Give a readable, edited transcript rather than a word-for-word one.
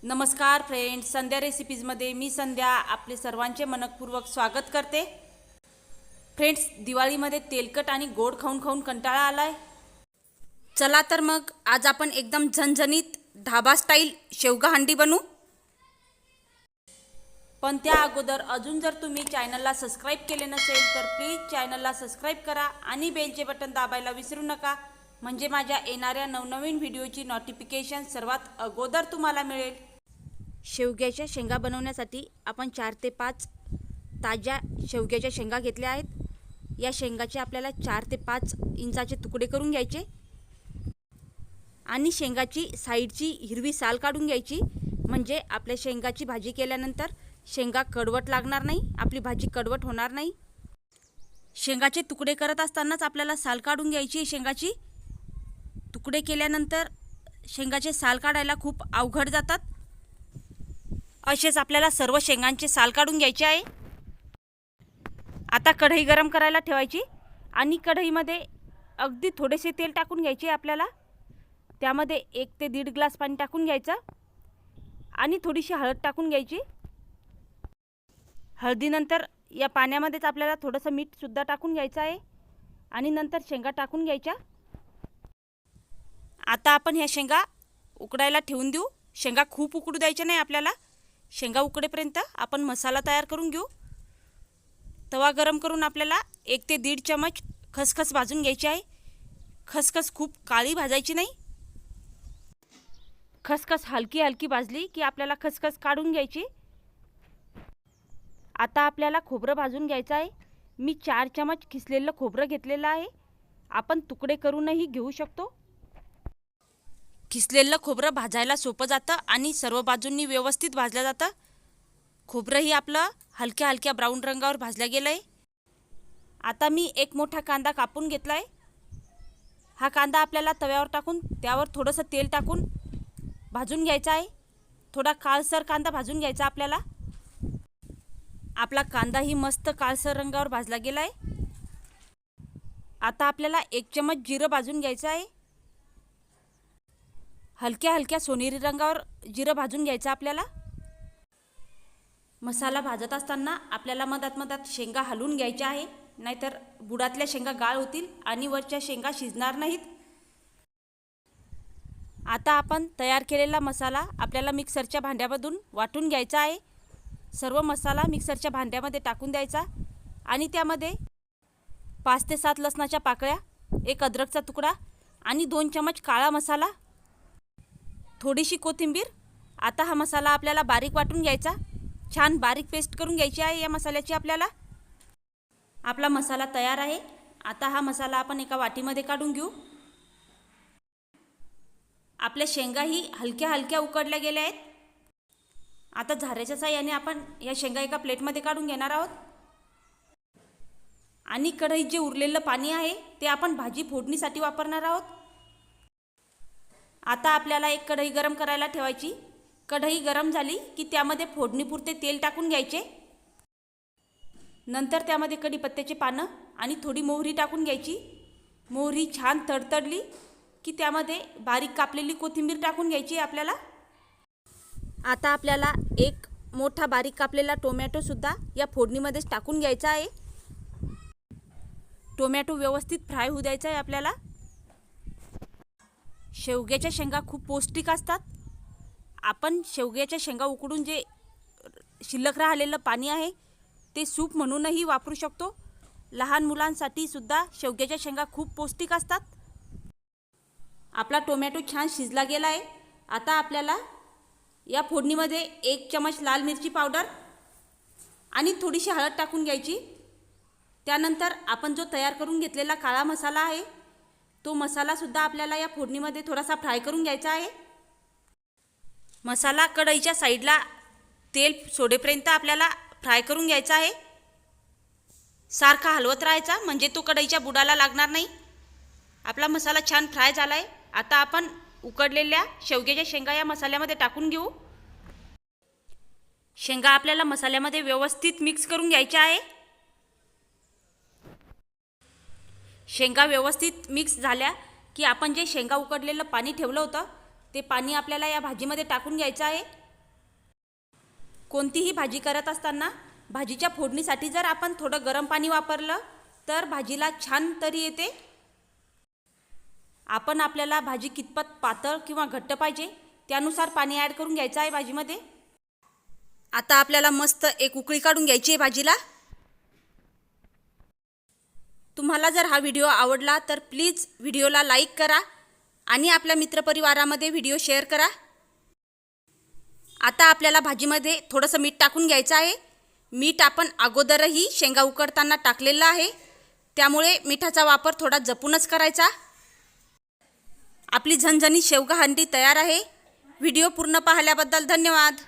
नमस्कार फ्रेंड्स, संध्या रेसिपीजमध्ये मी संध्या आपले सर्वांचे मनपूर्वक स्वागत करते। फ्रेंड्स, दिवाळीमध्ये तेलकट आणि गोड खाऊन खाऊन कंटाळा आलाय। चला तर मग आज आपण एकदम झणझणीत ढाबा स्टाईल शेवगा हंडी बनवू। पण त्या अगोदर अजून जर तुम्ही चॅनलला सबस्क्राइब केले नसेल तर प्लीज चॅनलला सबस्क्राइब करा आणि बेलचे बटन दाबायला विसरू नका, म्हणजे माझ्या येणाऱ्या नवनवीन व्हिडिओची नोटिफिकेशन सर्वात अगोदर तुम्हाला मिळेल। शेवग्याच्या शेंगा बनवण्यासाठी आपण 4 ते 5 ताज्या शेवग्याच्या शेंगा घेतल्या आहेत। या शेंगाचे आपल्याला 4 ते 5 इंचाचे तुकडे करून घ्यायचे आणि शेंगाची साईडची हिरवी साल काढून घ्यायची, म्हणजे आपल्या शेंगाची भाजी केल्यानंतर शेंगा कडवट लागणार नाही, आपली भाजी कडवट होणार नाही। शेंगाचे तुकडे करत असतानाच आपल्याला साल काढून घ्यायची। शेंगाची तुकडे केल्यानंतर शेंगाचे साल काढायला खूप अवघड जातात। असेच आपल्याला सर्व शेंगांचे साल काढून घ्यायचे आहे। आता कढई गरम करायला ठेवायची आणि कढईमध्ये अगदी थोडेसे तेल टाकून घ्यायचे आपल्याला। त्यामध्ये 1 ते 1.5 ग्लास पाणी टाकून घ्यायचं आणि थोडीशी हळद टाकून घ्यायची। हळदीनंतर या पाण्यामध्येच आपल्याला थोडंसं मीठ सुद्धा टाकून घ्यायचं आहे आणि नंतर शेंगा टाकून घ्यायच्या। आता आपण ह्या शेंगा उकडायला ठेवून देऊ। शेंगा खूप उकडू द्यायच्या नाही आपल्याला। शेंगा उकडेपर्यंत आपण मसाला तयार करून घेऊ। तवा गरम करून आपल्याला 1 ते 1.5 चमच खसखस भाजून घ्यायची आहे। खसखस खूप काळी भाजायची नाही। खसखस हलकी हलकी भाजली की आपल्याला खसखस काढून घ्यायची। आता आपल्याला खोबरं भाजून घ्यायचं आहे। मी 4 चमच खिसलेलं खोबरं घेतलेलं आहे। आपण तुकडे करूनही घेऊ शकतो। खिसलेलं खोबरं भाजायला सोपं जातं आणि सर्व बाजूंनी व्यवस्थित भाजलं जातं। खोबरंही आपलं हलक्या हलक्या ब्राऊन रंगावर भाजलं गेलं आहे। आता मी 1 मोठा कांदा कापून घेतला आहे। हा कांदा आपल्याला तव्यावर टाकून त्यावर थोडंसं तेल टाकून भाजून घ्यायचा आहे। थोडा काळसर कांदा भाजून घ्यायचा आपल्याला। आपला कांदाही मस्त काळसर रंगावर भाजला गेला आहे। आता आपल्याला 1 चमच जिरं भाजून घ्यायचं आहे। हलक्या हलक्या सोनेरी रंगावर जिरं भाजून घ्यायचं आपल्याला। मसाला भाजत असताना आपल्याला मधात मधात शेंगा हलवून घ्यायच्या आहे, नाहीतर बुडातल्या शेंगा गाळ होतील आणि वरच्या शेंगा शिजणार नाहीत। आता आपण तयार केलेला मसाला आपल्याला मिक्सरच्या भांड्यामधून वाटून घ्यायचा आहे। सर्व मसाला मिक्सरच्या भांड्यामध्ये टाकून द्यायचा आणि त्यामध्ये 5 ते 7 लसणाच्या पाकळ्या, 1 अद्रकचा तुकडा आणि 2 चमच काळा मसाला, थोडीशी कोथिंबीर। आता हा मसाला आपल्याला बारीक वाटून घ्यायचा। छान बारीक पेस्ट करून घ्यायची आहे या मसाल्याची आपल्याला। आपला मसाला तयार आहे। आता हा मसाला आपण एका वाटीमध्ये काढून घेऊ। आपल्या शेंगाही हलक्या हलक्या उकडल्या गेल्या आहेत। आता झाऱ्याच्या साहाय्याने आपण या शेंगा एका प्लेटमध्ये काढून घेणार आहोत आणि कढईत जे उरलेलं पाणी आहे ते आपण भाजी फोडणीसाठी वापरणार आहोत। आता आपल्याला एक कढई गरम करायला ठेवायची। कढई गरम झाली की त्यामध्ये फोडणीपुरते तेल टाकून घ्यायचे। नंतर त्यामध्ये कढीपत्त्याची पानं आणि थोडी मोहरी टाकून घ्यायची। मोहरी छान तडतडली की त्यामध्ये बारीक कापलेली कोथिंबीर टाकून घ्यायची आपल्याला। आता आपल्याला 1 मोठा बारीक कापलेला टोमॅटो सुद्धा या फोडणीमध्येच टाकून घ्यायचा आहे। टोमॅटो व्यवस्थित फ्राय होऊ द्यायचा आहे आपल्याला। शेवग्याच्या शेंगा खूप पौष्टिक असतात। आपण शेवग्याच्या शेंगा उकडून जे शिल्लक राहिलेलं पाणी आहे ते सूप म्हणूनही वापरू शकतो। लहान मुलांसाठी सुद्धा शेवग्याच्या शेंगा खूप पौष्टिक असतात। आपला टोमॅटो छान शिजला गेला आहे। आता आपल्याला या फोडणीमध्ये 1 चमच लाल मिरची पावडर आणि थोडीशी हळद टाकून घ्यायची। त्यानंतर आपण जो तयार करून घेतलेला काळा मसाला आहे तो मसाला सुद्धा आपल्याला या फोडणीमध्ये थोडासा फ्राय करून घ्यायचा आहे। मसाला कढईच्या साईडला तेल सोडेपर्यंत आपल्याला फ्राय करून घ्यायचा आहे। सारखा हलवत राहायचा, म्हणजे तो कढईच्या बुडाला लागणार नाही। आपला मसाला छान फ्राय झाला आहे। आता आपण उकडलेल्या शेवग्याच्या शेंगा या मसाल्यामध्ये टाकून घेऊ। शेंगा आपल्याला मसाल्यामध्ये व्यवस्थित मिक्स करून घ्यायच्या आहे। शेंगा व्यवस्थित मिक्स झाल्या की आपण जे शेंगा उकडलेलं पाणी ठेवलं होतं ते पाणी आपल्याला या भाजीमध्ये टाकून घ्यायचं आहे कोणतीही भाजी करत असताना भाजीच्या फोडणीसाठी जर आपण थोडं गरम पाणी वापरलं तर भाजीला छान तरी येते. आपण आपल्याला भाजी कितपत पातळ किंवा घट्ट पाहिजे त्यानुसार पाणी ॲड करून घ्यायचं आहे भाजीमध्ये. आता आपल्याला मस्त एक उकळी काढून घ्यायची आहे भाजीला. तुम्हाला जर हा व्हिडिओ आवडला तर प्लीज व्हिडिओला लाईक करा आणि आपल्या मित्रपरिवारामध्ये व्हिडिओ शेअर करा. आता आपल्याला भाजीमध्ये थोडंसं मीठ टाकून घ्यायचं आहे. मीठ आपण अगोदरही शेंगा उकडताना टाकलेलं आहे, त्यामुळे मिठाचा वापर थोडा जपूनच करायचा. आपली झणझणीत शेवगा हंडी तयार आहे. व्हिडिओ पूर्ण पाहिल्याबद्दल धन्यवाद.